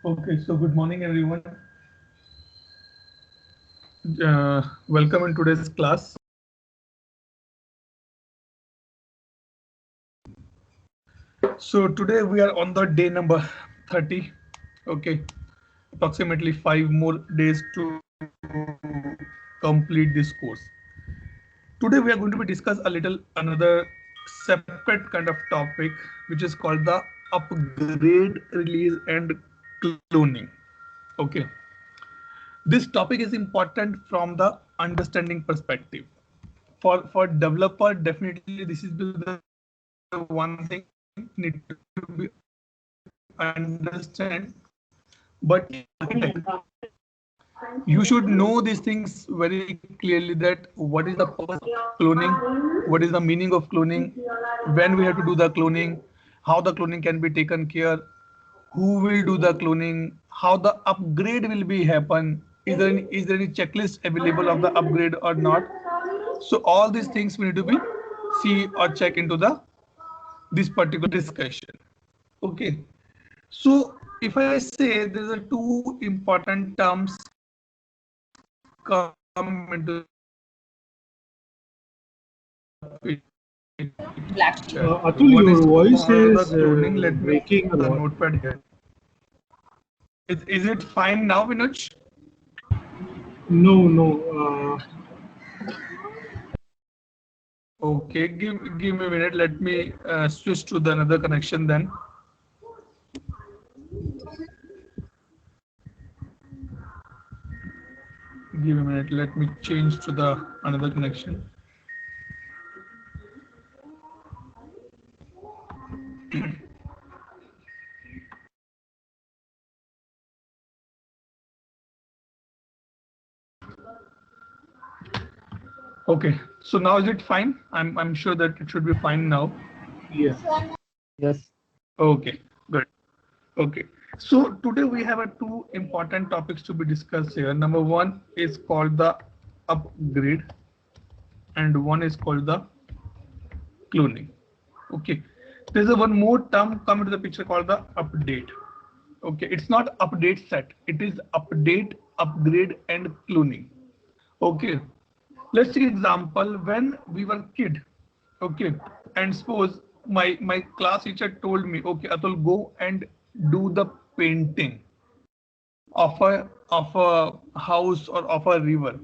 Okay, so good morning, everyone. Welcome in today's class. So today we are on the day number 30. Okay, approximately 5 more days to complete this course. Today we are going to be discuss a little another separate kind of topic, which is called the upgrade, release, and cloning. Okay, this topic is important from the understanding perspective. For developer, definitely this is the one thing need to be understand. But architect, you should know these things very clearly, that what is the purpose of cloning, what is the meaning of cloning, when we have to do the cloning, how the cloning can be taken care, who will do the cloning, how the upgrade will be happen, is there any checklist available of the upgrade or not. So all these things we need to be see or check into the this particular discussion. Okay, so if I say there's a two important terms come into the picture. Black. One is Atul, your called the voice cloning. is Let me breaking a the lot. notepad here. Is it fine now, Vinod? No, no. Okay, give me a minute. Let me switch to the another connection then. Give me a minute. Let me change to the another connection. Okay, so now is it fine? I'm sure that it should be fine now. Yes. Yes. Okay, good. Okay, so today we have a two important topics to be discussed here. Number one is called the upgrade, and one is called the cloning. Okay, there's a one more term come into the picture called the update. Okay, it's not update set, it is update, upgrade, and cloning. Okay, let's take example when we were kid. Okay, and suppose my class teacher told me, okay, Atul, go and do the painting of a house or of a river.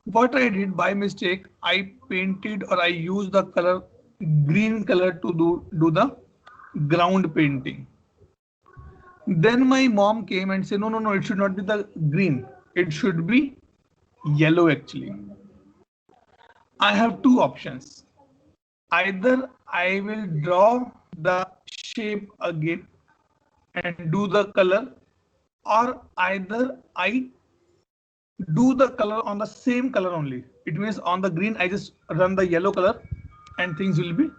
What I did by mistake, I painted or I used the color green color to do the ground painting. Then my mom came and said, no, it should not be the green, it should be yellow actually. I have two options. Either I will draw the shape again and do the color, or either I do the color on the same color only. It means on the green, I just run the yellow color and things will be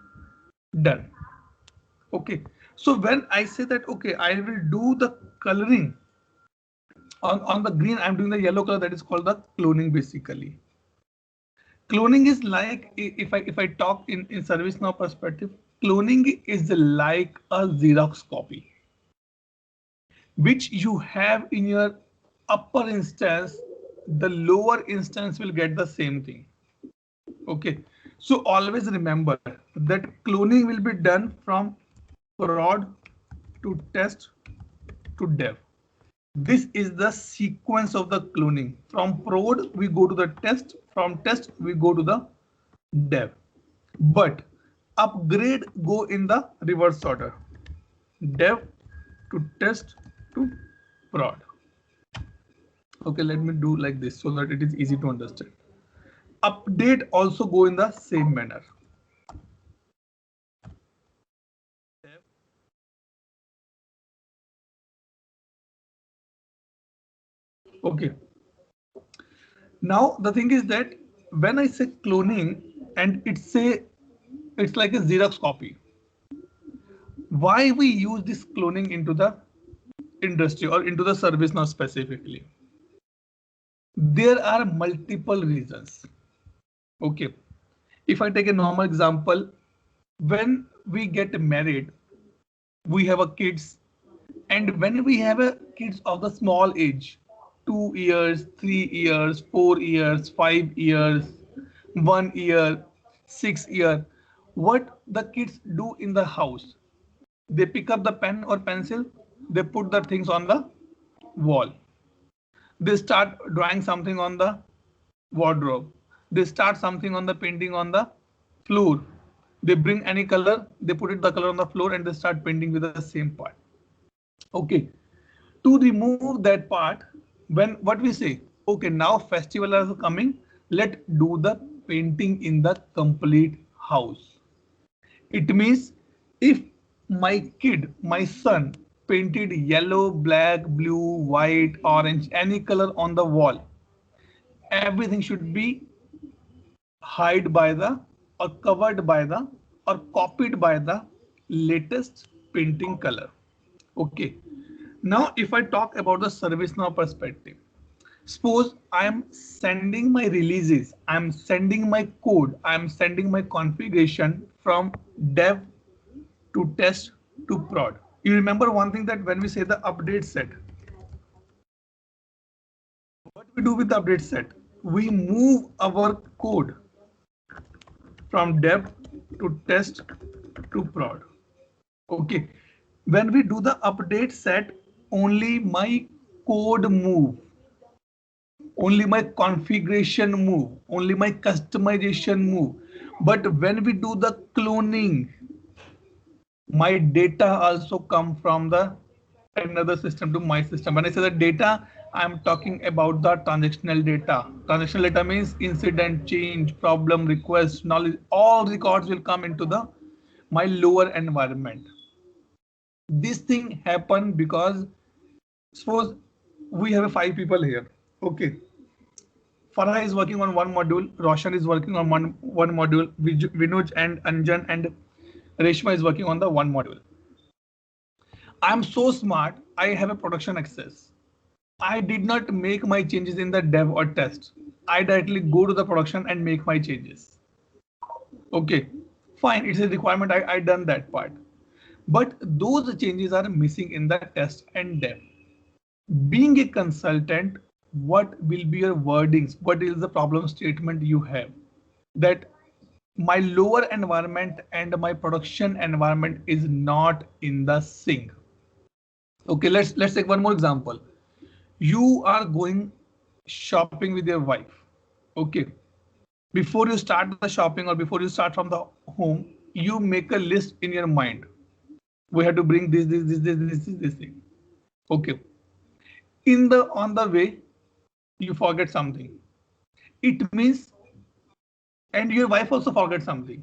done. Okay. So when I say that, okay, I will do the coloring on the green, I'm doing the yellow color, that is called the cloning basically. Cloning is like, if I talk in ServiceNow perspective, cloning is like a Xerox copy, which you have in your upper instance, the lower instance will get the same thing. Okay, so always remember that cloning will be done from prod to test to dev. This is the sequence of the cloning. From prod we go to the test, from test we go to the dev, but upgrade go in the reverse order, dev to test to prod. Okay, let me do like this so that it is easy to understand. Update also go in the same manner. Okay, now the thing is that when I say cloning and it's like a Xerox copy, why we use this cloning into the industry or into the service now specifically? There are multiple reasons. Okay, if I take a normal example, when we get married, we have a kids, And when we have a kids of the small age, 2 years, 3 years, 4 years, 5 years, 1 year, 6 year, what the kids do in the house? They pick up the pen or pencil, they put the things on the wall. They start drawing something on the wardrobe. They start something on the painting on the floor. They bring any color, they put it the color on the floor and they start painting with the same part. Okay. To remove that part, when what we say, okay, now festival are coming, let do the painting in the complete house. It means if my kid, my son painted yellow, black, blue, white, orange, any color on the wall, everything should be hide by the or covered by the or copied by the latest painting color. Okay. Now, if I talk about the ServiceNow perspective, suppose I am sending my releases, I am sending my code, I am sending my configuration from dev to test to prod. You remember one thing that when we say the update set, what we do with the update set? We move our code from dev to test to prod. Okay. When we do the update set, only my code move, only my configuration move, only my customization move. But when we do the cloning, my data also come from the another system to my system. When I say the data, I'm talking about the transactional data. Transactional data means incident, change, problem, request, knowledge, all records will come into the my lower environment. This thing happened because suppose we have 5 people here. Okay. Farah is working on one module, Roshan is working on one module, Vinuj and Anjan and Reshma is working on the one module. I'm so smart, I have a production access. I did not make my changes in the dev or test. I directly go to the production and make my changes. Okay, fine, it's a requirement, I done that part. But those changes are missing in the test and dev. Being a consultant, what will be your wordings? What is the problem statement you have? That my lower environment and my production environment is not in the sync. Okay, let's take one more example. You are going shopping with your wife. Okay. Before you start the shopping or before you start from the home, you make a list in your mind. We have to bring this thing. Okay. On the way, you forget something. It means, and your wife also forget something,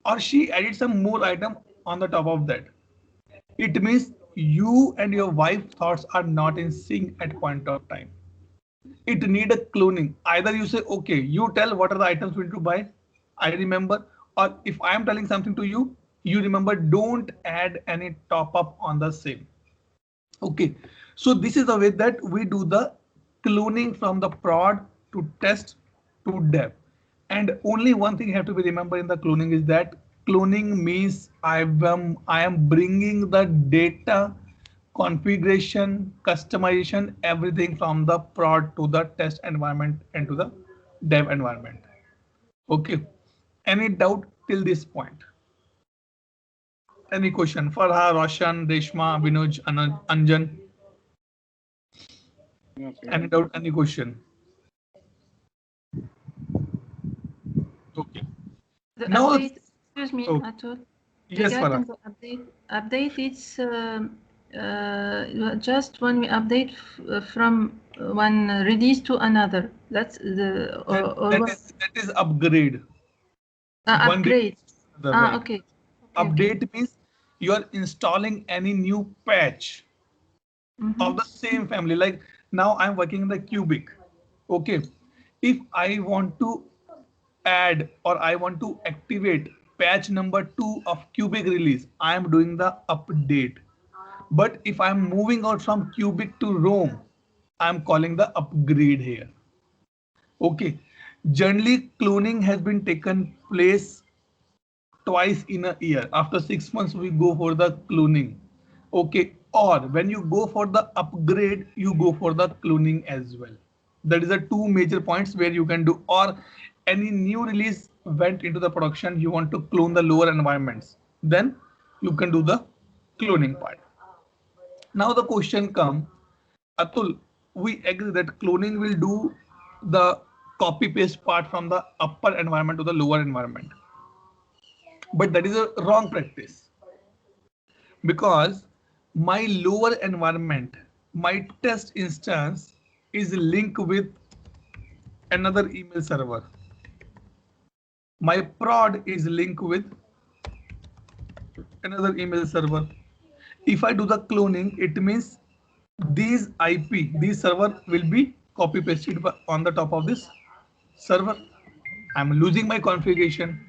or she added some more item on the top of that. It means you and your wife thoughts are not in sync at point of time. It need a cloning. Either you say, okay, you tell what are the items we need to buy, I remember, or if I am telling something to you, you remember, don't add any top up on the same. Okay, so this is the way that we do the cloning from the prod to test to dev. And only one thing you have to be remember in the cloning is that cloning means I am bringing the data, configuration, customization, everything from the prod to the test environment and to the dev environment. Okay, any doubt till this point? Any question? Farha, Roshan, Reshma, Vinuj, Anjan? Okay. Any doubt? Any question? Okay. The Now, update, excuse me, oh, Atul. yes, Regarding Farah. the update, it's just when we update from one release to another. That's the That is upgrade. One upgrade. release to the right. Okay. Update means you are installing any new patch of the same family. Like now I'm working in the Cubic. Okay. If I want to add or I want to activate patch number 2 of Cubic release, I am doing the update. But if I'm moving out from Cubic to Rome, I'm calling the upgrade here. Okay. Generally, cloning has been taken place twice in a year. After 6 months, we go for the cloning. Okay. or when you go for the upgrade, you go for the cloning as well. That is the two major points where you can do, or any new release went into the production, you want to clone the lower environments, then you can do the cloning part. Now the question comes, Atul, we agree that cloning will do the copy paste part from the upper environment to the lower environment. But that is a wrong practice, because my lower environment, my test instance is linked with another email server. My prod is linked with another email server. If I do the cloning, it means these IP, these server will be copy pasted on the top of this server. I'm losing my configuration,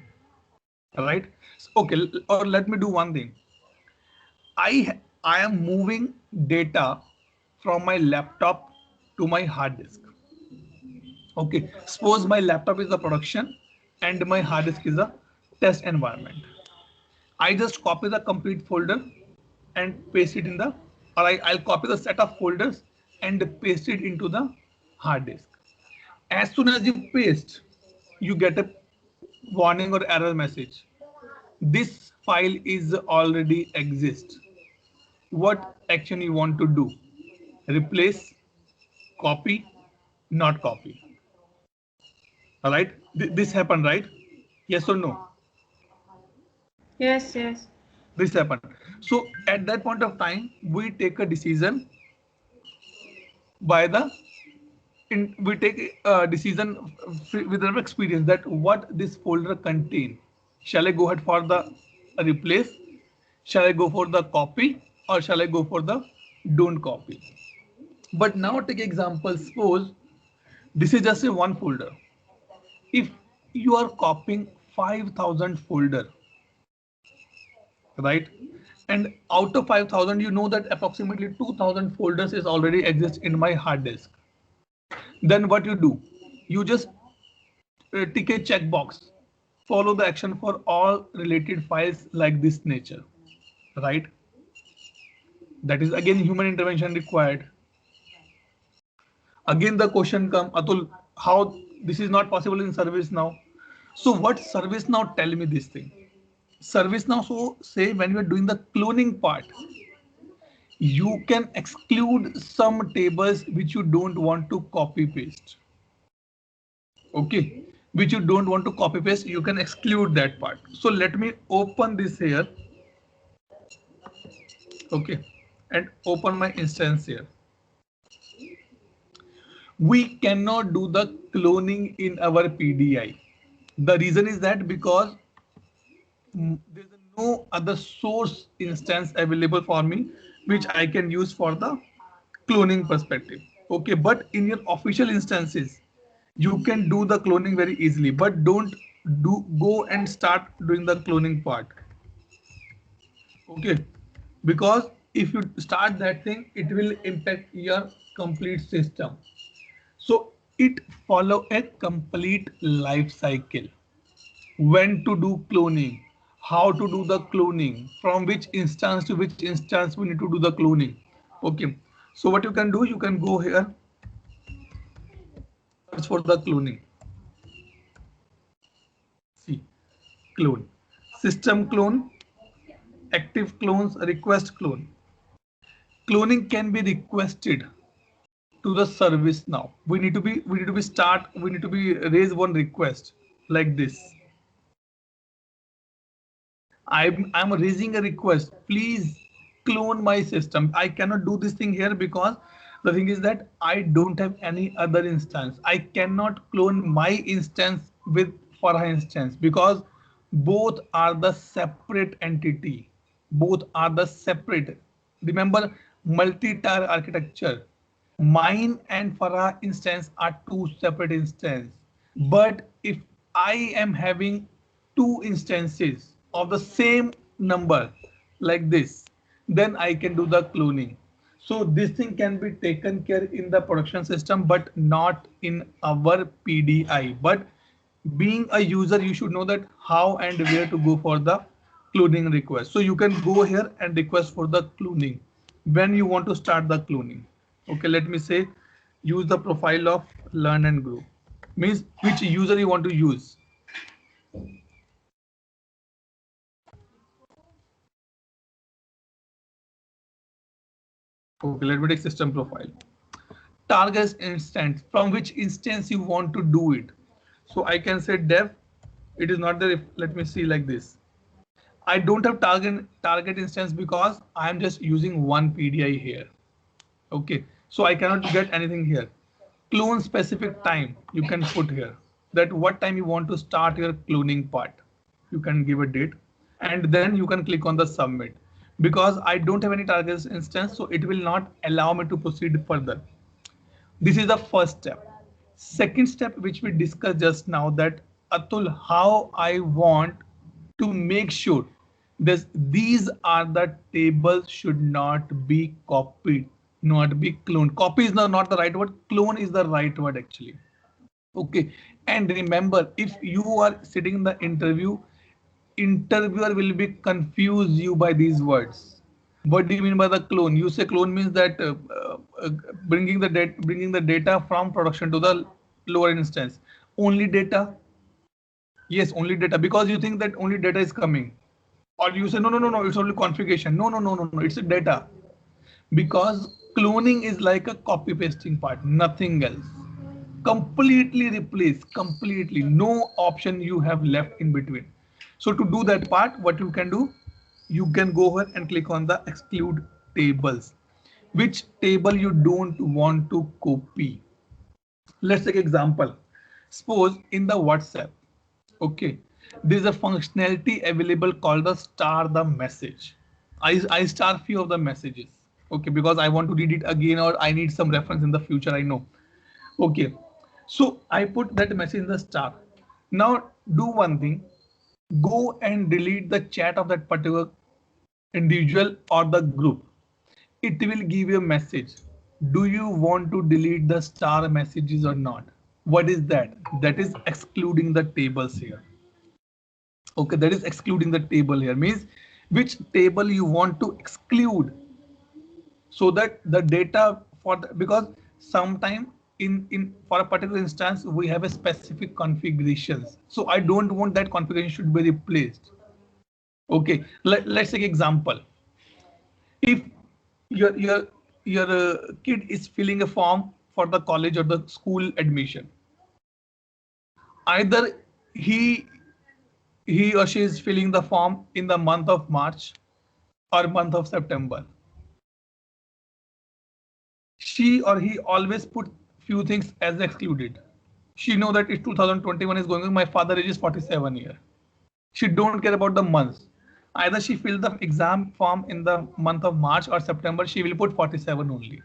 right? Okay, or let me do one thing. I am moving data from my laptop to my hard disk. Okay, suppose my laptop is the production and my hard disk is a test environment. I just copy the complete folder and paste it in the, or I'll copy the set of folders and paste it into the hard disk. As soon as you paste, you get a warning or error message. This file is already exist. What action you want to do? Replace, copy, not copy. All right, this happened, right? Yes or no? Yes, yes. This happened. So at that point of time, we take a decision by the, we take a decision with our experience that what this folder contain. Shall I go ahead for the replace? Shall I go for the copy, or shall I go for the don't copy? But now take example, suppose this is just a one folder. If you are copying 5,000 folder, right? And out of 5,000, you know that approximately 2,000 folders is already exist in my hard disk. Then what you do? You just tick a checkbox, follow the action for all related files like this nature, right? That is again human intervention required. Again the question come, Atul, how this is not possible in ServiceNow? So what ServiceNow tell me this thing? ServiceNow so say when you are doing the cloning part, you can exclude some tables which you don't want to copy paste. Okay, which you don't want to copy paste, you can exclude that part. So let me open this here. Okay, and open my instance here. We cannot do the cloning in our PDI. The reason is that because there's no other source instance available for me which I can use for the cloning perspective. Okay, but in your official instances, you can do the cloning very easily, but don't go and start doing the cloning part. Okay, because if you start that thing, it will impact your complete system. So it follow a complete life cycle. When to do cloning, how to do the cloning, from which instance to which instance we need to do the cloning. Okay, so what you can do, you can go here, search for the cloning. See, clone, system clone, active clones, request clone. Cloning can be requested to the ServiceNow. We need to be raise one request like this. I'm raising a request. Please clone my system. I cannot do this thing here because the thing is that I don't have any other instance. I cannot clone my instance with Farha instance because both are the separate entity. Both are the separate. Remember multi-tier architecture. Mine and Farha instance are two separate instances. But if I am having two instances of the same number like this, then I can do the cloning. So this thing can be taken care in the production system, but not in our PDI. But being a user, you should know that how and where to go for the cloning request. So you can go here and request for the cloning. when you want to start the cloning. Okay, let me say use the profile of learn and grow, means which user you want to use. Okay, let me take system profile. Target instance, from which instance you want to do it. So I can say dev, it is not there. Let me see like this. I don't have target instance because I am just using one PDI here. Okay, so I cannot get anything here. Clone specific time you can put here, that what time you want to start your cloning part. You can give a date and then you can click on the submit. Because I don't have any target instance, so it will not allow me to proceed further. This is the first step. Second step, which we discussed just now, that Atul, how I want to make sure this these are the tables should not be copied, not be cloned. Copy is not the right word. Clone is the right word actually. Okay. And remember, if you are sitting in the interview, interviewer will be confuse you by these words. What do you mean by the clone? You say clone means that bringing the data from production to the lower instance. Only data. Yes, only data, because you think that only data is coming. Or you say no, it's only configuration. No, it's a data. Because cloning is like a copy pasting part, nothing else. Completely replace, completely, no option you have left in between. So to do that part, what you can do, you can go ahead and click on the exclude tables. Which table you don't want to copy. Let's take example. Suppose in the WhatsApp, okay, there's a functionality available called the star the message. I star few of the messages, okay, because I want to read it again or I need some reference in the future, I know. Okay, so I put that message in the star. Now do one thing, go and delete the chat of that particular individual or the group. It will give you a message. Do you want to delete the star messages or not? What is that? That is excluding the tables here. Okay, that is excluding the table here, means which table you want to exclude, so that the data for the, because sometime in for a particular instance we have a specific configurations, so I don't want that configuration should be replaced. Okay, let's take example. If your kid is filling a form for the college or the school admission, either he or she is filling the form in the month of March or month of September, she or he always put few things as excluded. She know that it's 2021 is going on. My father age is 47 year. She don't care about the months. Either she fill the exam form in the month of March or September, she will put 47 only.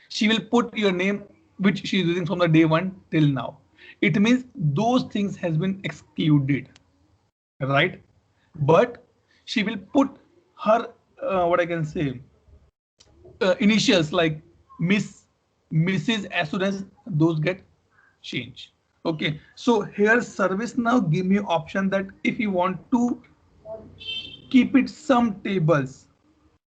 She will put your name, which she is using from the day one till now. It means those things has been excluded, right? But she will put her, what I can say, initials like Miss, Mrs. as soon as those get changed. Okay, so here ServiceNow give me option that if you want to keep it, some tables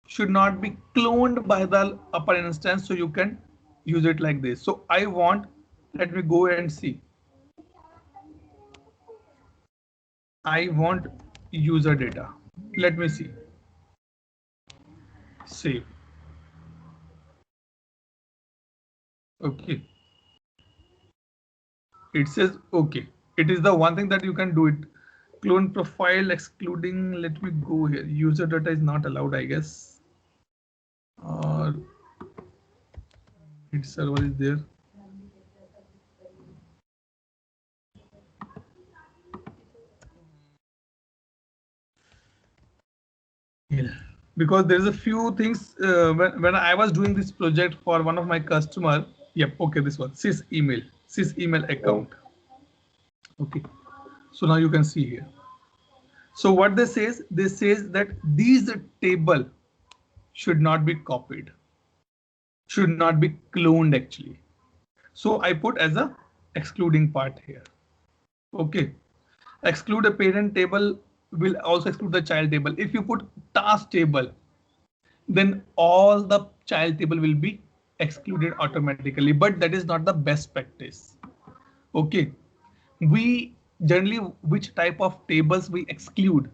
should not be cloned by the upper instance, so you can use it like this. So I want, let me go and see. I want user data. Let me see. Save. Okay. It says okay. It is the one thing that you can do it. Clone profile excluding. Let me go here. User data is not allowed, I guess. Or its server is there. Yeah. Because there's a few things when I was doing this project for one of my customer. Yep. Okay. This one. Sys email account. Okay. So now you can see here. So what they says that these table should not be copied, should not be cloned actually. So I put as a excluding part here. Okay. Exclude a parent table will also exclude the child table. If you put task table, then all the child table will be excluded automatically. But that is not the best practice. Okay, we generally, which type of tables we exclude?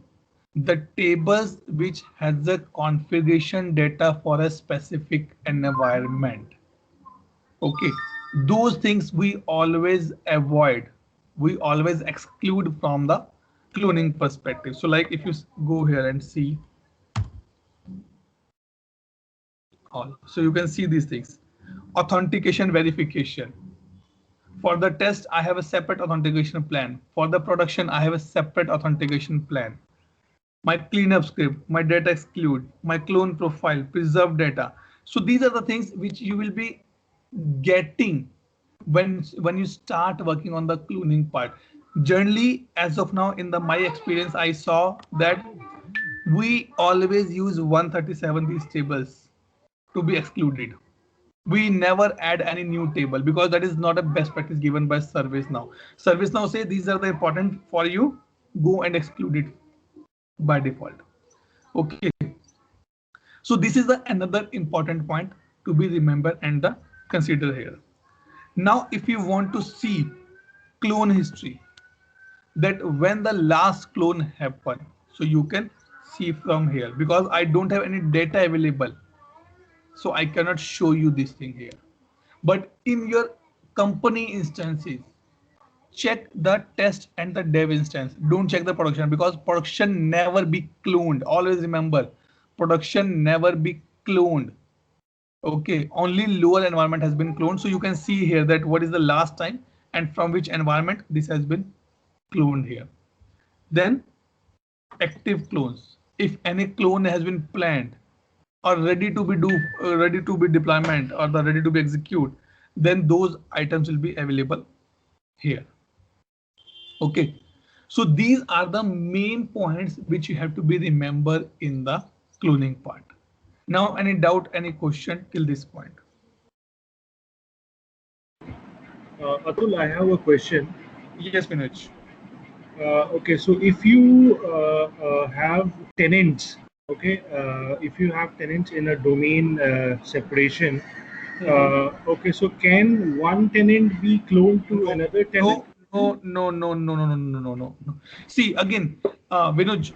The tables which has the configuration data for a specific environment. Okay, those things we always avoid, we always exclude from the cloning perspective. So like if you go here and see all, so you can see these things. Authentication verification. For the test, I have a separate authentication plan. For the production, I have a separate authentication plan. My cleanup script, my data exclude, my clone profile, preserve data. So these are the things which you will be getting when you start working on the cloning part. Generally, as of now, in the my experience, I saw that we always use 137 these tables to be excluded. We never add any new table because that is not a best practice given by ServiceNow. ServiceNow say these are the important for you, go and exclude it by default. Okay, so this is the another important point to be remembered and the consider here. Now if you want to see clone history, that when the last clone happened, so you can see from here, because I don't have any data available, so I cannot show you this thing here. But in your company instances, check the test and the dev instance. Don't check the production, because production never be cloned. Always remember, production never be cloned. Okay, only lower environment has been cloned. So you can see here that what is the last time and from which environment this has been cloned here. Then active clones. If any clone has been planned or ready to be deployment or the ready to be execute, then those items will be available here. Okay, so these are the main points which you have to be remember in the cloning part. Now, any doubt, any question till this point? Atul, I have a question. Yes, Manoj. Okay, so if you have tenants, okay, if you have tenants in a domain separation, okay, so can one tenant be cloned to another tenant? No. See again, Vinoj,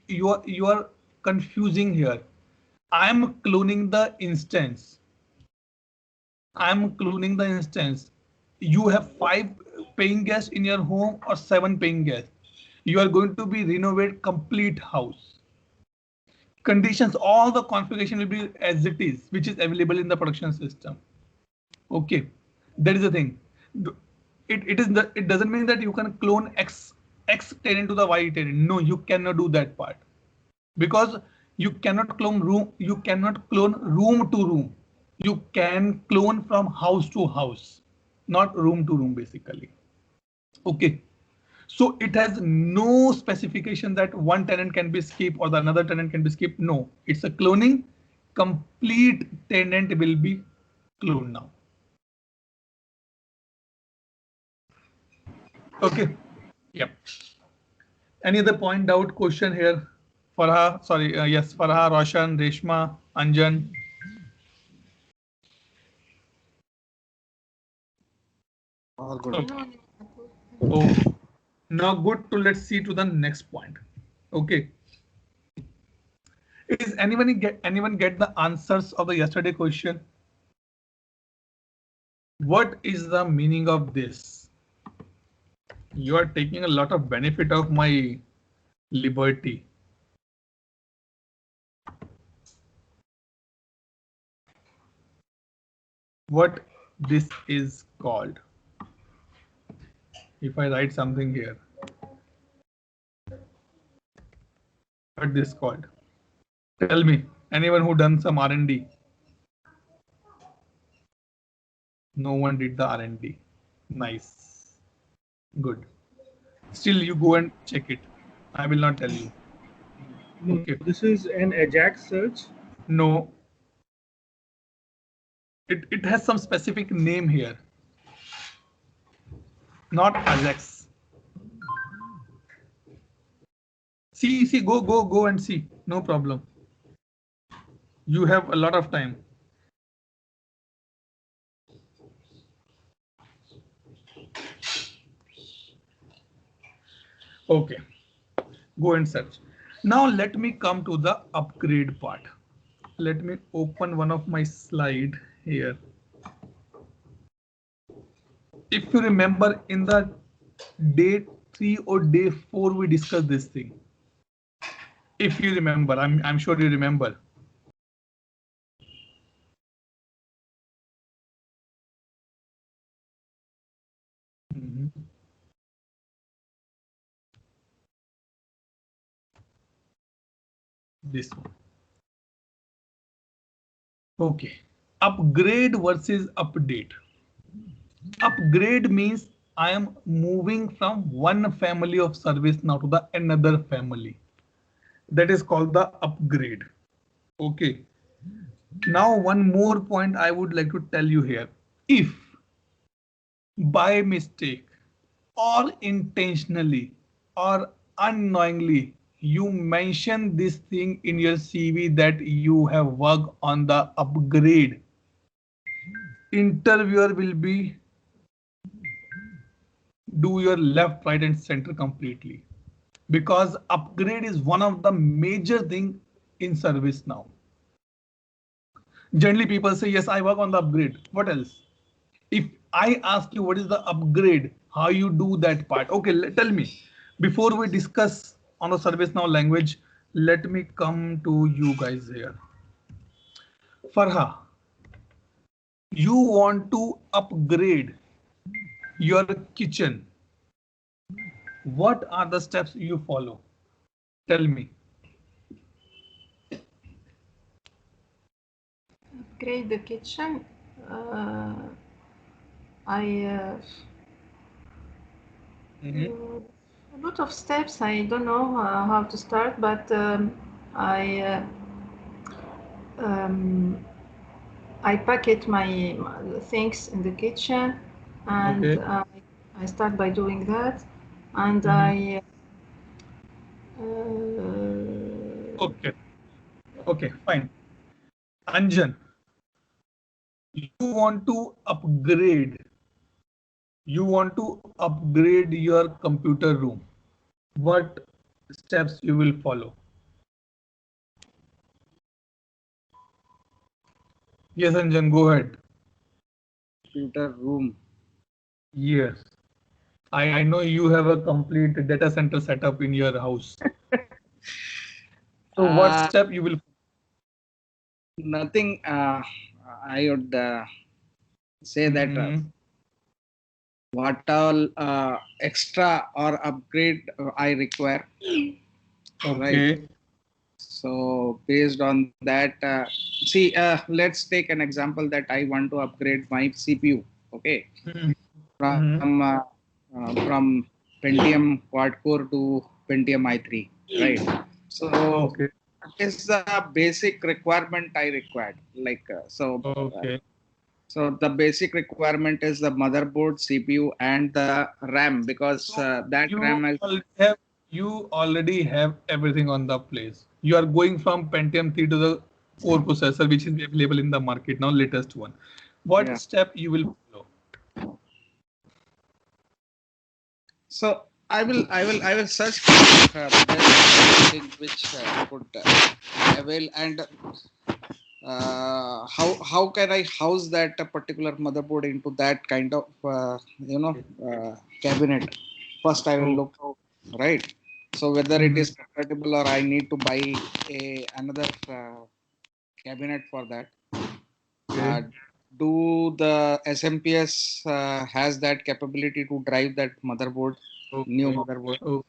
you are confusing here. I'm cloning the instance. I'm cloning the instance. You have 5 paying guests in your home or 7 paying guests. You are going to be renovate complete house. Conditions, all the configuration will be as it is, which is available in the production system. Okay, that is the thing. It doesn't mean that you can clone X tenant to the Y tenant. No, you cannot do that part, because you cannot clone room. You cannot clone room to room. You can clone from house to house, not room to room, basically. Okay. So it has no specification that one tenant can be skipped or the another tenant can be skipped. No, it's a cloning. Complete tenant will be cloned now. Okay. Yep. Any other point, doubt, question here? Farha, sorry, yes, Farha, Roshan, Reshma, Anjan. All good. Okay. Oh, now good to let's see to the next point. Okay. Is anyone get the answers of the yesterday question? What is the meaning of this? You are taking a lot of benefit of my liberty. What this is called? If I write something here, what this called? Tell me, anyone who done some R&D? No one did the R&D. Nice. Good. Still, you go and check it. I will not tell you. Okay. This is an Ajax search. No. It has some specific name here. Not Ajax. See, go and see. No problem. You have a lot of time. Okay, go and search. Now let me come to the upgrade part. Let me open one of my slide here. If you remember in the day 3 or day 4, we discussed this thing. If you remember, I'm sure you remember. This one. Okay. Upgrade versus update. Upgrade means I am moving from one family of service now to the another family. That is called the upgrade. Okay. Now one more point I would like to tell you here. If by mistake or intentionally or unknowingly you mention this thing in your CV that you have worked on the upgrade, interviewer will be do your left, right, and center completely, because upgrade is one of the major thing in service now. Generally people say yes, I work on the upgrade. What else? If I ask you what is the upgrade, how you do that part, okay, tell me. Before we discuss on the ServiceNow language, let me come to you guys here. Farha, you want to upgrade your kitchen. What are the steps you follow? Tell me. Upgrade the kitchen. A lot of steps. I don't know how to start, but I packet my things in the kitchen, and Okay. I start by doing that, and I. Okay. Okay. Fine. Anjan, you want to upgrade. You want to upgrade your computer room. What steps you will follow? Yes, Anjan, go ahead. Computer room. Yes. I know you have a complete data center setup in your house. So what step you will? Nothing. I would say that what all extra or upgrade I require. Okay. Right. So based on that, see, let's take an example that I want to upgrade my CPU. Okay, from Pentium quad core to Pentium i3. Right. So Okay. that is the basic requirement I required. Like Okay. so the basic requirement is the motherboard, CPU, and the RAM, because that RAM is. You already have everything on the place. You are going from Pentium 3 to the core processor, which is available in the market now, latest one. What step you will follow? So I will search for the best thing which could avail, and how can I house that particular motherboard into that kind of cabinet. First I will look out, right. So whether it is compatible or I need to buy another cabinet for that. Do the SMPS has that capability to drive that motherboard, new motherboard?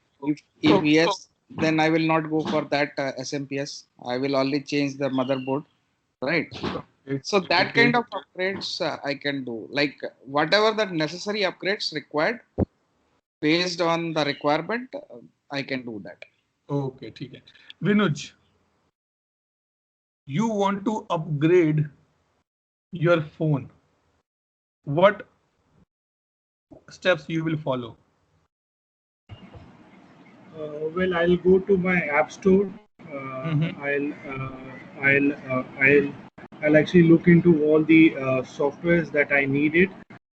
If yes, then I will not go for that SMPS. I will only change the motherboard, right? So that kind of upgrades I can do. Like whatever the necessary upgrades required, based on the requirement, I can do that. Okay, ठीक है. Vinuj, you want to upgrade your phone. What steps you will follow? Well, I'll go to my app store I'll actually look into all the softwares that I needed.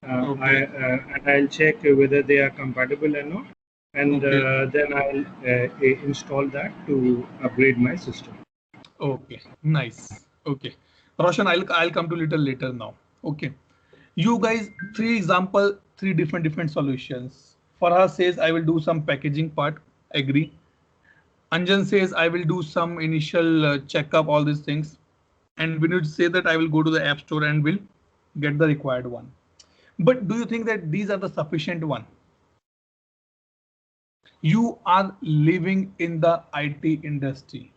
And I'll check whether they are compatible or not, and then I'll install that to upgrade my system. Okay, nice. Okay, Roshan, I'll come to little later now. Okay, you guys, three example, three different solutions. Farha says I will do some packaging part. Agree. Anjan says I will do some initial checkup, all these things, and Vinuj say that I will go to the app store and will get the required one. But do you think that these are the sufficient one? You are living in the IT industry.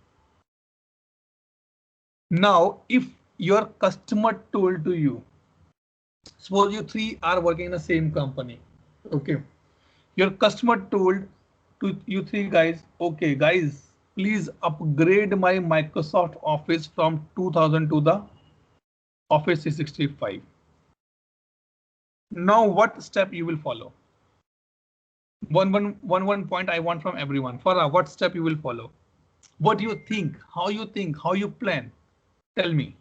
Now, if your customer told to you, suppose you three are working in the same company, okay, your customer told to you three guys, okay guys, please upgrade my Microsoft Office from 2000 to the Office 365. Now what step you will follow? One point I want from everyone. Farah, what step you will follow? What do you think? How you plan? Tell me.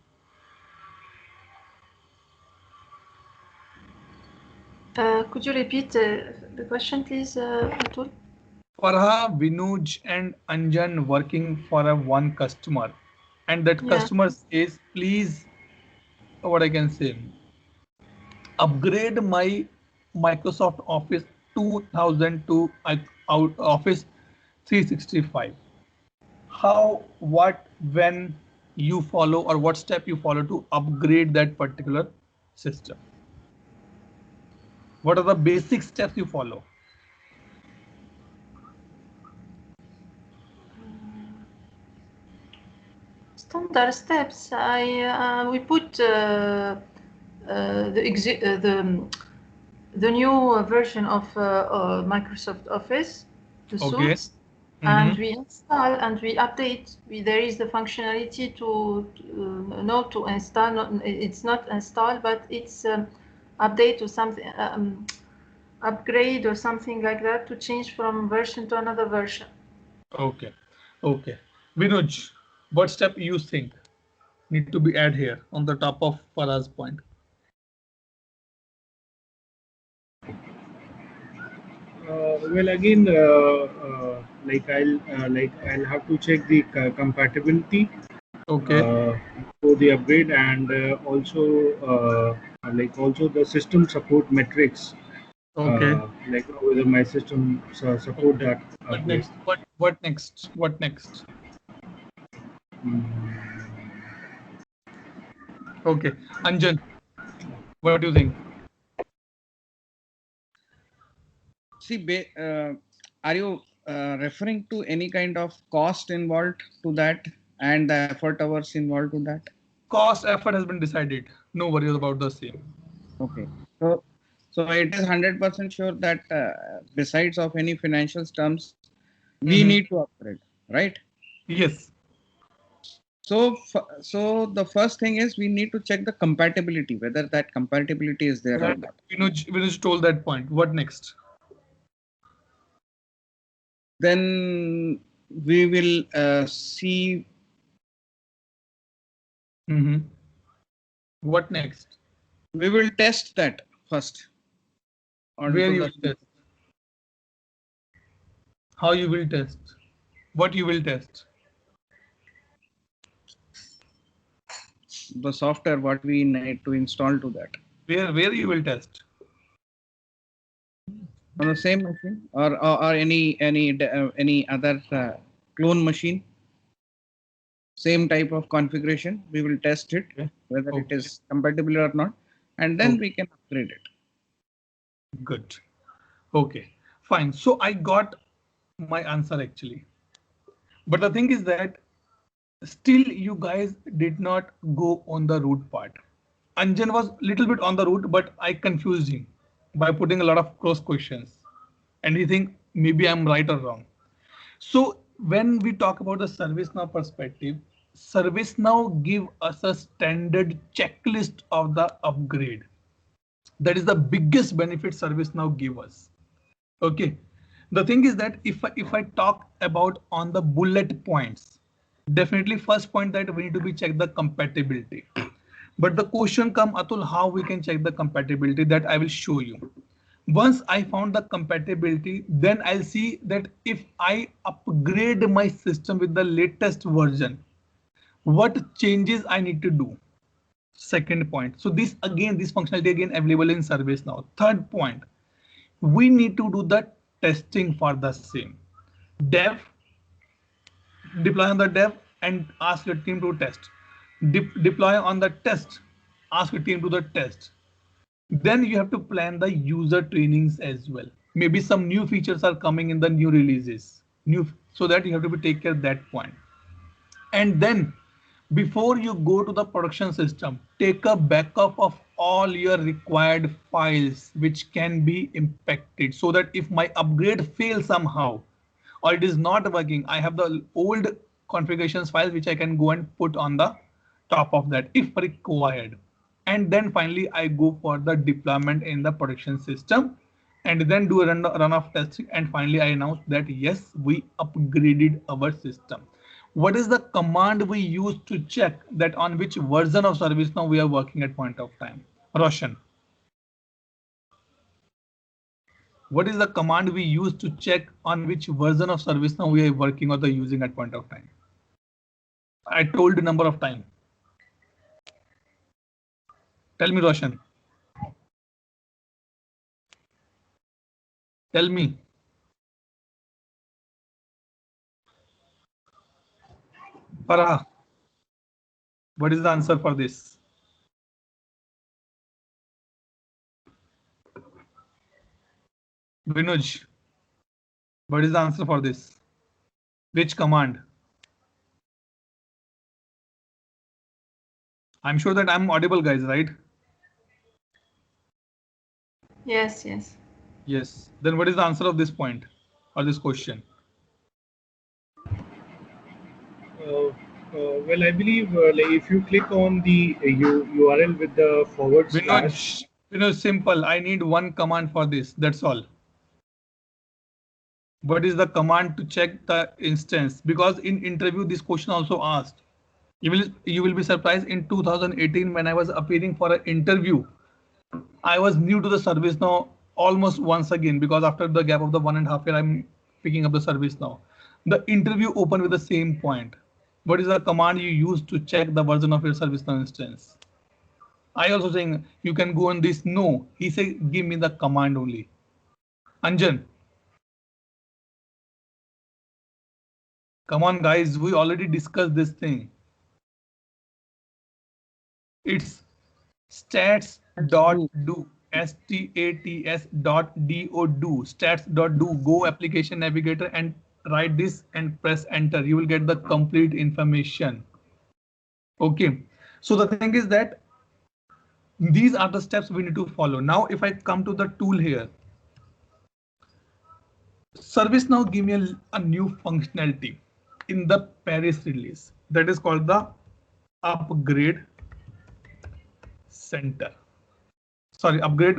Could you repeat the question, please, Atul? Farha, Vinuj, and Anjan working for a one customer, and that customer says, please, what I can say, upgrade my Microsoft Office 2000 to Office 365. How, what, when you follow, or what step you follow to upgrade that particular system? What are the basic steps you follow? Standard steps. We put the new version of Microsoft Office to source, and we install and we update. There is the functionality to install. It's not install, but it's update or something, upgrade or something like that, to change from version to another version. Okay. Vinuj, what step you think need to be added here on the top of Farah's point? Well, again, I'll have to check the compatibility. For the upgrade, and also the system support metrics. Whether my system support that. What next? What next? Okay, Anjan, what do you think? See, are you referring to any kind of cost involved to that and the effort hours involved to that? Cost effort has been decided. No worries about the same. Okay, so it is 100% sure that besides of any financial terms, we need to upgrade, right? Yes. So the first thing is we need to check the compatibility, whether that compatibility is there or not. Vinuj told that point. What next? Then we will see. What next? We will test that first. Where you will test? How you will test? What you will test? The software what we need to install to that. Where you will test? On the same machine or any other clone machine. Same type of configuration. We will test it whether it is compatible or not, and then we can upgrade it. Good. Okay, fine. So I got my answer actually. But the thing is that still you guys did not go on the root part. Anjan was a little bit on the route, but I confused him by putting a lot of cross questions. And he think maybe I'm right or wrong. So when we talk about the ServiceNow perspective, ServiceNow give us a standard checklist of the upgrade. That is the biggest benefit ServiceNow give us. Okay. The thing is that if I talk about on the bullet points, Definitely first point that we need to be check the compatibility. But the question come, Atul, how we can check the compatibility, that I will show you. Once I found the compatibility, then I'll see that if I upgrade my system with the latest version, what changes I need to do. Second point. So this functionality again available in ServiceNow. Third point, we need to do the testing for the same. Dev, deploy on the dev and ask your team to test. Deploy on the test, ask your team to the test. Then you have to plan the user trainings as well. Maybe some new features are coming in the new releases, so that you have to take care of that point. And then before you go to the production system, take a backup of all your required files which can be impacted, so that if my upgrade fails somehow or it is not working, I have the old configurations files which I can go and put on the top of that if required. And then finally I go for the deployment in the production system and then do a run of testing, and finally I announce that yes, we upgraded our system. What is the command we use to check that on which version of ServiceNow we are working at point of time? Roshan, what is the command we use to check on which version of ServiceNow we are working or the using at point of time? I told a number of times. Tell me, Roshan. Tell me. Farah, what is the answer for this? Vinuj, what is the answer for this? Which command? I'm sure that I'm audible, guys, right? Yes, yes. Yes. Then what is the answer of this point or this question? Well, I believe like if you click on the URL with the forward slash. Vinuj, simple. I need one command for this. That's all. What is the command to check the instance? Because in interview, this question also asked. You will be surprised. In 2018, when I was appearing for an interview, I was new to the ServiceNow almost once again, because after the gap of the 1.5 years, I'm picking up the ServiceNow. The interview opened with the same point. What is the command you use to check the version of your ServiceNow instance? I also saying you can go on this. No, he said give me the command only. Anjan. Come on, guys, we already discussed this thing. It's stats.do, stats.do, stats.do, go application navigator and write this and press enter. You will get the complete information. Okay, so the thing is that these are the steps we need to follow. Now, if I come to the tool here, ServiceNow give me a new functionality in the Paris release that is called the upgrade center. Sorry, upgrade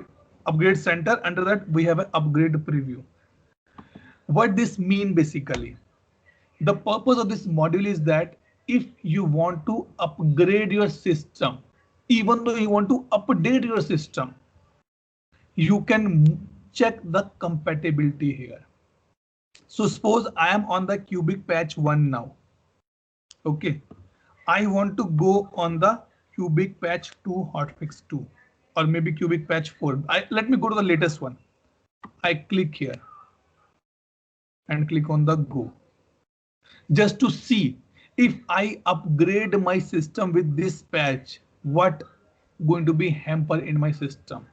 center. Under that we have an upgrade preview. What this mean basically? The purpose of this module is that if you want to upgrade your system, even though you want to update your system, you can check the compatibility here. So suppose I am on the Cubic patch 1 now. Okay, I want to go on the Cubic patch 2 hotfix 2, or maybe Cubic patch 4. Let me go to the latest one. I click here and click on the go, just to see if I upgrade my system with this patch, what going to be hamper in my system.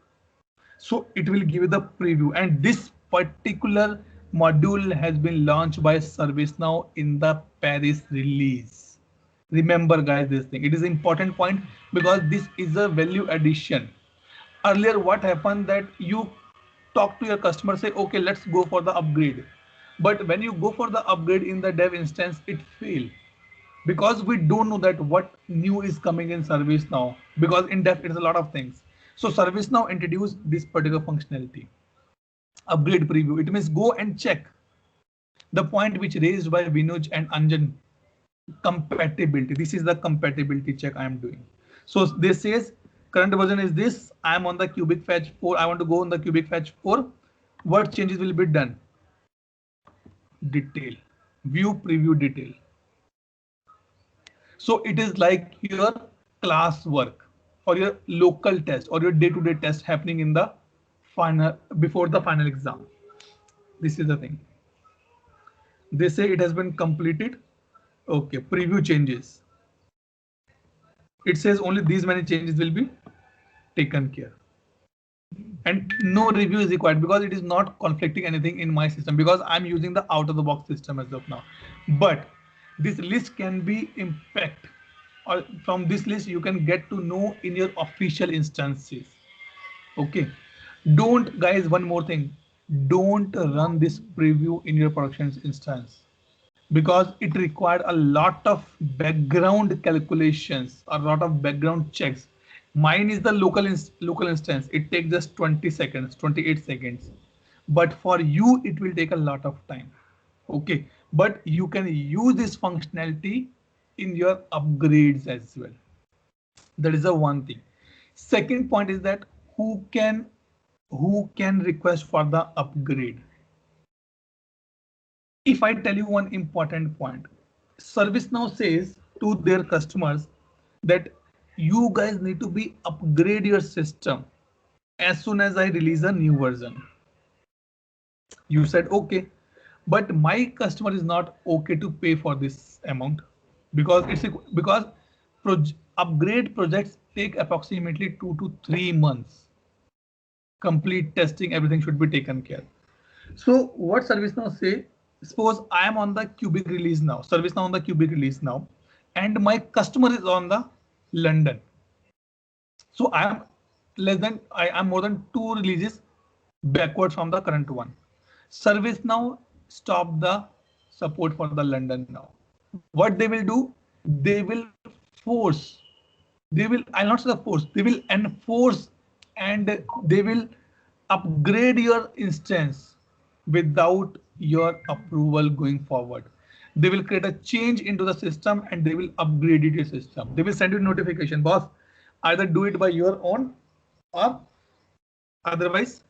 So it will give you the preview, and this particular module has been launched by ServiceNow in the Paris release. Remember, guys, this thing, it is important point because this is a value addition. Earlier, what happened that you talk to your customer, say, okay, let's go for the upgrade. But when you go for the upgrade in the dev instance, it fails because we don't know that what new is coming in ServiceNow, because in dev it's a lot of things. So ServiceNow introduced this particular functionality, upgrade preview. It means go and check the point which raised by Vinuj and Anjan. compatibility. This is the compatibility check I am doing. So this says current version is this. I am on the Cubic Fetch 4. I want to go on the Cubic Fetch 4. What changes will be done? Detail, view preview detail. So it is like your class work or your local test or your day-to-day test happening in the final, before the final exam. This is the thing. They say it has been completed. Okay, preview changes. It says only these many changes will be taken care. And no review is required because it is not conflicting anything in my system because I'm using the out of the box system as of now. But this list can be impact, or from this list you can get to know in your official instances. Okay, don't guys, one more thing, don't run this preview in your production instance because it required a lot of background calculations, a lot of background checks. Mine is the local instance. It takes just 20 seconds, 28 seconds. But for you, it will take a lot of time. Okay, but you can use this functionality in your upgrades as well. That is the one thing. Second point is that who can request for the upgrade? If I tell you one important point, ServiceNow says to their customers that you guys need to be upgrade your system as soon as I release a new version. You said okay, but my customer is not okay to pay for this amount because upgrade projects take approximately 2 to 3 months. Complete testing, everything should be taken care. So what ServiceNow say? Suppose I am on the Cubic release now, ServiceNow on the Cubic release now, and my customer is on the London. So I am more than 2 releases backward from the current one. ServiceNow stop the support for the London now. What they will do? They will force. I'll not say the force. They will enforce and they will upgrade your instance without your approval going forward. They will create a change into the system and they will upgrade it your system. They will send you a notification, boss. Either do it by your own or otherwise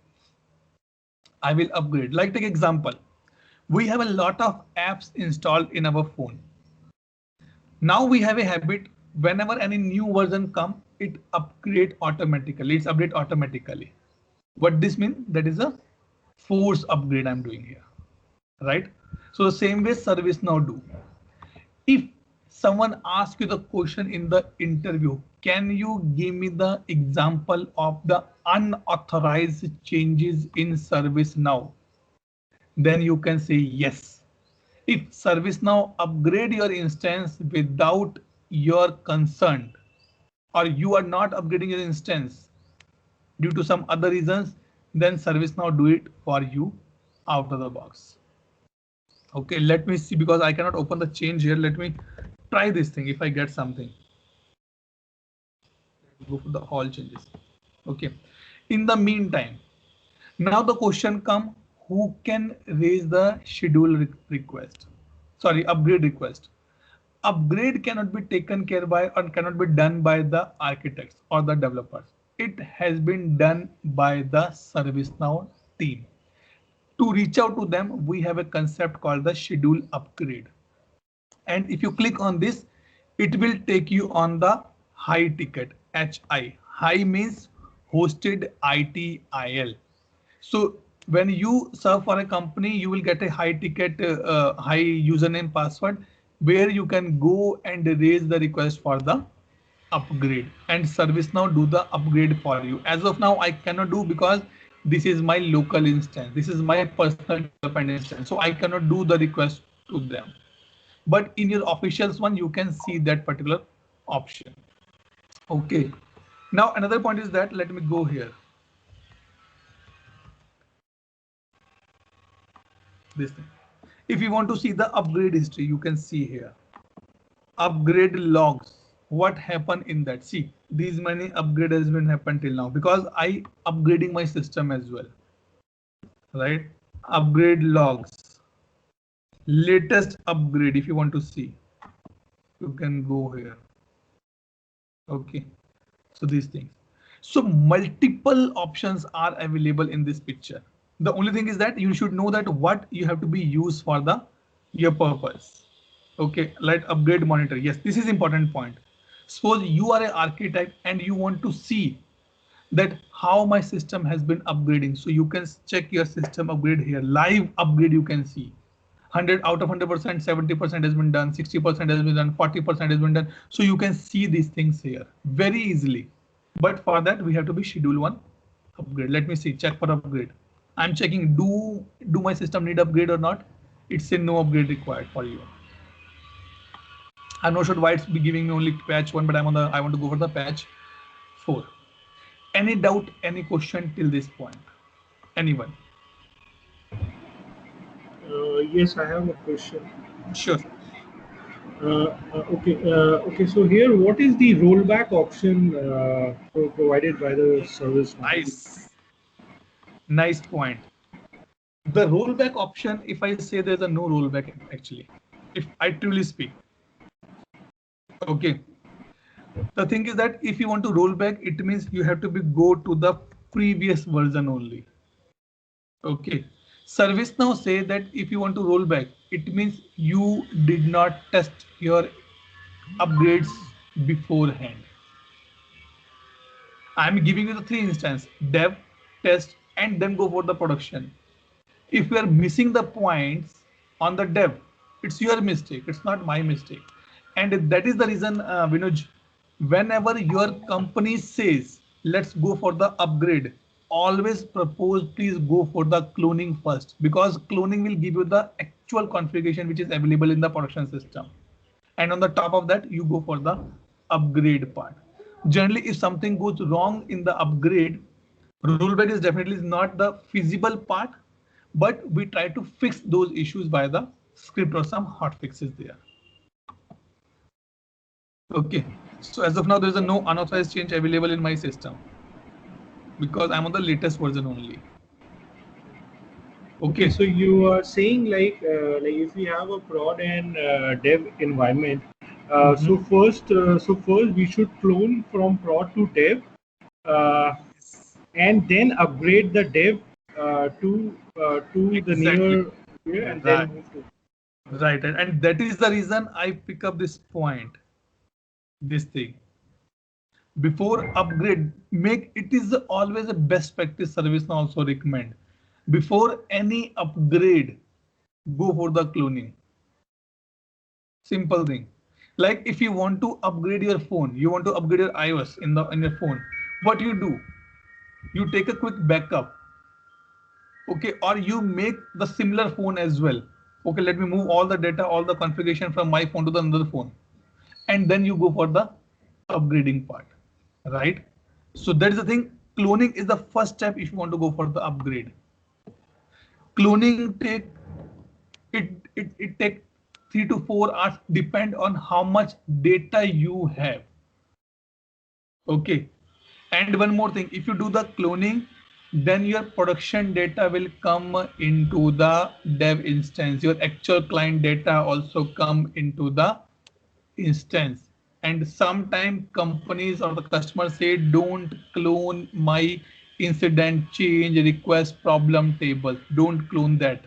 I will upgrade. Like take example. We have a lot of apps installed in our phone. Now we have a habit whenever any new version come, it upgrade automatically. It's update automatically. What this means? That is a force upgrade I'm doing here, right? So the same way ServiceNow do. If someone asks you the question in the interview, can you give me the example of the unauthorized changes in ServiceNow? Then you can say yes. If ServiceNow upgrade your instance without your consent, or you are not upgrading your instance due to some other reasons, then ServiceNow do it for you out of the box. Okay, let me see because I cannot open the change here. Let me try this thing if I get something. Go for the all changes. Okay. In the meantime, now the question come, who can raise the schedule request? Sorry, upgrade request. Upgrade cannot be taken care by or cannot be done by the architects or the developers. It has been done by the ServiceNow team. To reach out to them, we have a concept called the schedule upgrade. And if you click on this, it will take you on the high ticket, HI. High means hosted ITIL. So when you serve for a company, you will get a high ticket, high username password, where you can go and raise the request for the upgrade, and ServiceNow do the upgrade for you. As of now, I cannot do because this is my local instance. This is my personal development instance. So I cannot do the request to them. But in your officials one, you can see that particular option. Okay. Now another point is that, let me go here. This thing. If you want to see the upgrade history, you can see here. Upgrade logs. What happened in that? See, these many upgrade has been happened till now because I upgrading my system as well. Right? Upgrade logs. Latest upgrade if you want to see. you can go here. Okay, so these things. So multiple options are available in this picture. The only thing is that you should know that what you have to be used for the your purpose. Okay, like upgrade monitor. Yes, this is important point. Suppose you are an architect and you want to see that how my system has been upgrading. So you can check your system upgrade here. Live upgrade you can see. 100 out of 100%, 70% has been done, 60% has been done, 40% has been done. So you can see these things here very easily. But for that we have to be schedule one upgrade. Let me see, check for upgrade. I'm checking do my system need upgrade or not. It's a no upgrade required for you. I'm not sure why it's be giving me only patch 1, but I want to go for the patch 4. Any doubt, any question till this point? Anyone? Yes, I have a question. Sure. Okay. So here, what is the rollback option provided by the service? Nice point. The rollback option, if I say there's a no rollback actually, if I truly speak. Okay. The thing is that if you want to roll back, it means you have to go to the previous version only. Okay. ServiceNow say that if you want to roll back, it means you did not test your upgrades beforehand. I'm giving you the 3 instances: dev, test, and then go for the production. If you are missing the points on the dev, it's your mistake. It's not my mistake. And that is the reason, Vinoj, whenever your company says, let's go for the upgrade, always propose, please go for the cloning first, because cloning will give you the actual configuration which is available in the production system. And on the top of that, you go for the upgrade part. Generally, if something goes wrong in the upgrade, rollback is definitely not the feasible part, but we try to fix those issues by the script or some hot fixes there. Okay, so as of now, there is a no unauthorized change available in my system because I'm on the latest version only. Okay, so you are saying like if we have a prod and dev environment, so first we should clone from prod to dev, and then upgrade the dev to the newer, and then move to. Right, and that is the reason I pick up this point. This thing before upgrade, make it is always a best practice. ServiceNow also recommend before any upgrade, go for the cloning. Simple thing. Like if you want to upgrade your phone, you want to upgrade your iOS in your phone, what you do? You take a quick backup. Okay, or you make the similar phone as well. Okay, let me move all the data, all the configuration from my phone to the another phone, and then you go for the upgrading part, right? So that is the thing. Cloning is the first step if you want to go for the upgrade. Cloning it take 3 to 4 hours, depend on how much data you have. Okay, and one more thing, if you do the cloning, then your production data will come into the dev instance. Your actual client data also come into the instance. And sometimes companies or the customers say, don't clone my incident change request problem table. Don't clone that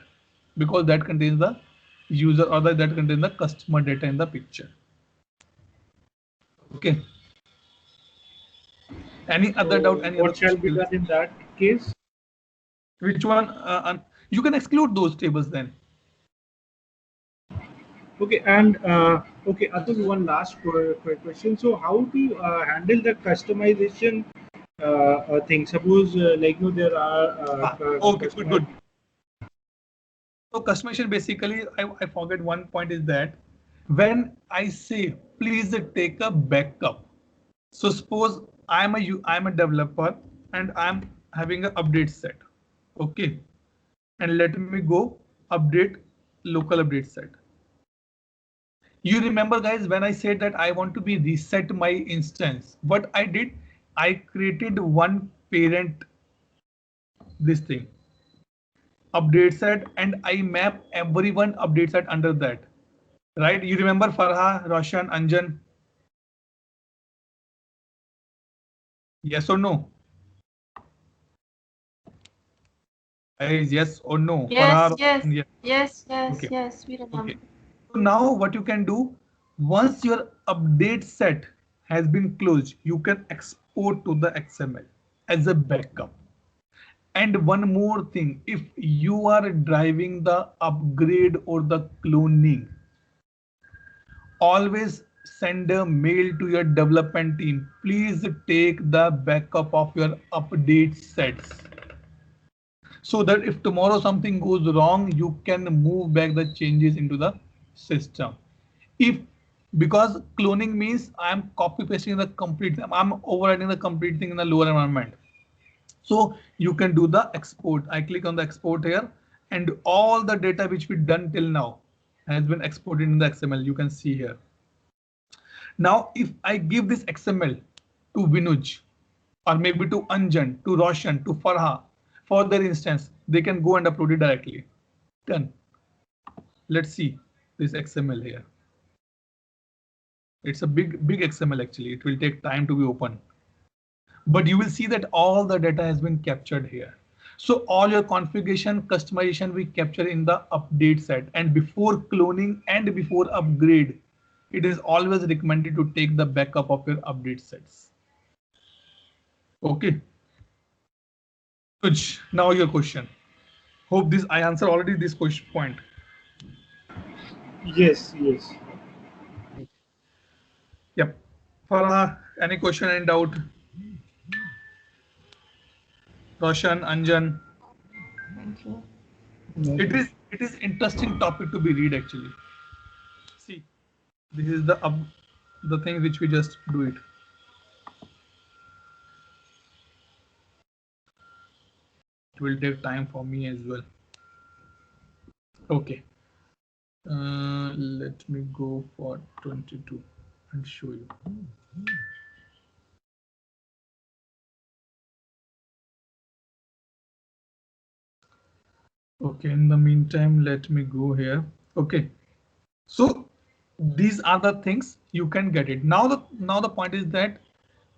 because that contains the user or that contains the customer data in the picture. Okay. Any other doubt? Any what other shall be done in that case? Which one? You can exclude those tables then. Okay, and okay, Atul, one last question. So, how to handle the customization thing? Suppose, there are. Okay, good. So, customization basically, I forget one point is that when I say please take a backup. So, suppose I'm a developer and I'm having an update set. Okay, and let me go update local update set. You remember guys, when I said that I want to be reset my instance, what I did, I created one parent, this thing, update set, and I map everyone update set under that, right? You remember Farha, Roshan, Anjan? Yes or no? Yes or no? Yes, Farha, yes, yes. yes, yes, Okay. yes, we remember. Okay. So now what you can do, once your update set has been closed, you can export to the XML as a backup. And one more thing, if you are driving the upgrade or the cloning, always send a mail to your development team. Please take the backup of your update sets, so that if tomorrow something goes wrong, you can move back the changes into the system. If, because cloning means I am copy pasting the complete thing, I'm overriding the complete thing in the lower environment. So you can do the export. I click on the export here, and all the data which we done till now has been exported in the XML. You can see here. Now, if I give this XML to Vinuj, or maybe to Anjan, to Roshan, to Farha, for their instance, they can go and upload it directly. Done. Let's see this XML here. It's a big XML actually. It will take time to be open. But you will see that all the data has been captured here. So all your configuration, customization we capture in the update set, and before cloning and before upgrade, it is always recommended to take the backup of your update sets. Okay. Good. Now your question. Hope this I answer already this question point. Yes, yes. Yep. Farah, any question and doubt? Roshan, Anjan. Thank you. It is interesting topic to be read actually. See, this is the thing which we just do it. It will take time for me as well. Okay. Let me go for 22 and show you. Okay, in the meantime, let me go here. Okay, so these are the things you can get it. Now the point is that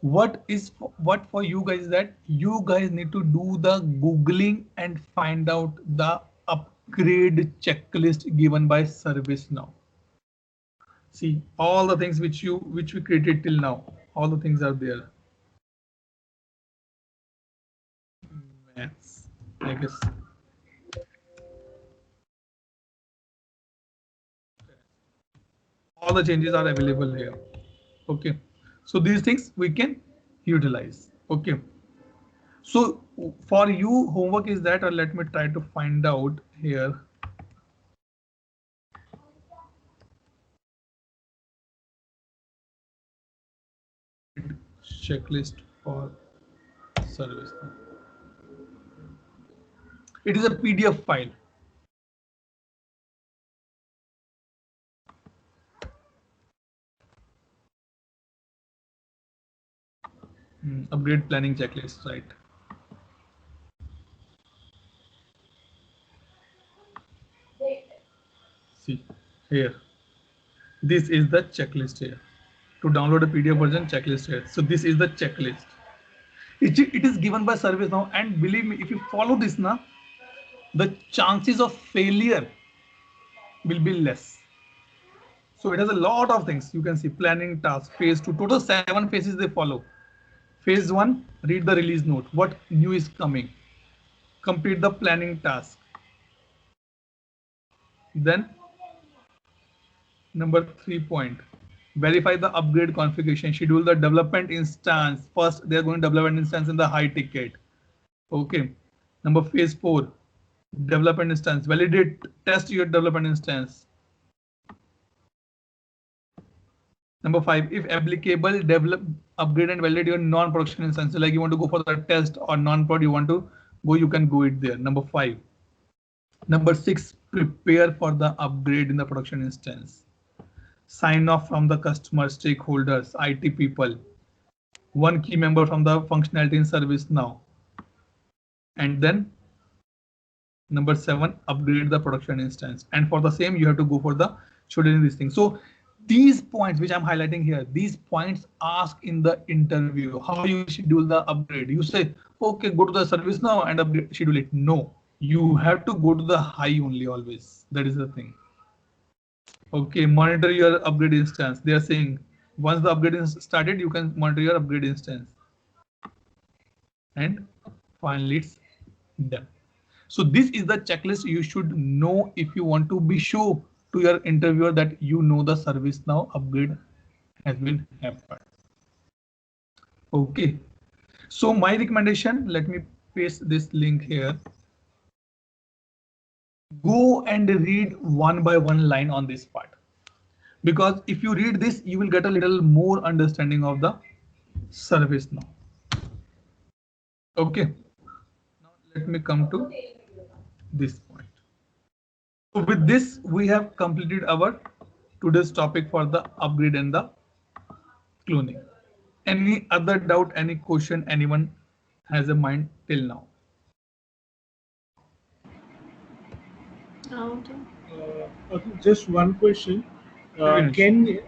what for you guys is that you guys need to do the Googling and find out the upgrade checklist given by ServiceNow. See all the things which we created till now, all the things are there. Yes, I guess. All the changes are available here. Okay, so these things we can utilize. Okay, so for you homework is that, or let me try to find out here. Checklist for service. It is a PDF file. Upgrade planning checklist, right? See here, this is the checklist here. To download a PDF version, checklist here. So this is the checklist. It is given by ServiceNow, and believe me, if you follow this now, the chances of failure will be less. So it has a lot of things. You can see planning task, phase 2, total 7 phases they follow. Phase 1, read the release note. What new is coming? Complete the planning task. Then number 3 point, verify the upgrade configuration, schedule the development instance. First, they are going to develop an instance in the high ticket. Okay. Number phase 4, development instance, validate, test your development instance. Number 5, if applicable, develop, upgrade and validate your non-production instance. So like you want to go for the test or non-prod, you want to go, you can go it there. Number 5. Number 6, prepare for the upgrade in the production instance. Sign off from the customer, stakeholders, IT people, one key member from the functionality in ServiceNow. And then number 7, upgrade the production instance. And for the same, you have to go for the shouldn't these things. So these points which I'm highlighting here, these points ask in the interview how you schedule the upgrade. You say, okay, go to the service now and upgrade, schedule it. No, you have to go to the high only always. That is the thing. Okay, monitor your upgrade instance. They are saying once the upgrade is started, you can monitor your upgrade instance. And finally, it's done. So this is the checklist you should know if you want to be sure to your interviewer that you know the ServiceNow upgrade has been happened. Okay. So my recommendation, let me paste this link here. Go and read one by one line on this part. Because if you read this, you will get a little more understanding of the ServiceNow. Okay. Now let me come to this point. So with this, we have completed our today's topic for the upgrade and the cloning. Any other doubt, any question anyone has a mind till now? Okay. Okay, just one question. Can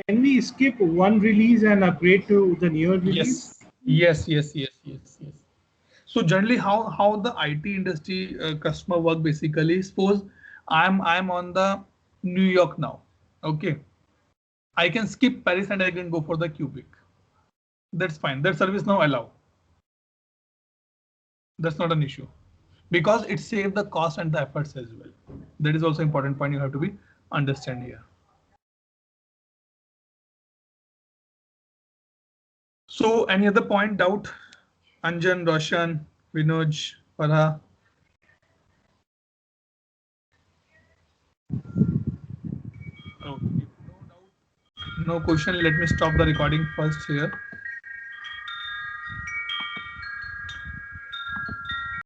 we skip one release and upgrade to the newer release? Yes. So generally, how the IT industry customer work basically. Suppose I'm on the New York now. Okay, I can skip Paris and I can go for the Cubic. That's fine. That service now allow. That's not an issue because it saves the cost and the efforts as well. That is also important point you have to be understand here. So any other point, doubt? Anjan, Roshan, Vinoj, Farha? Okay. No question. Let me stop the recording first here.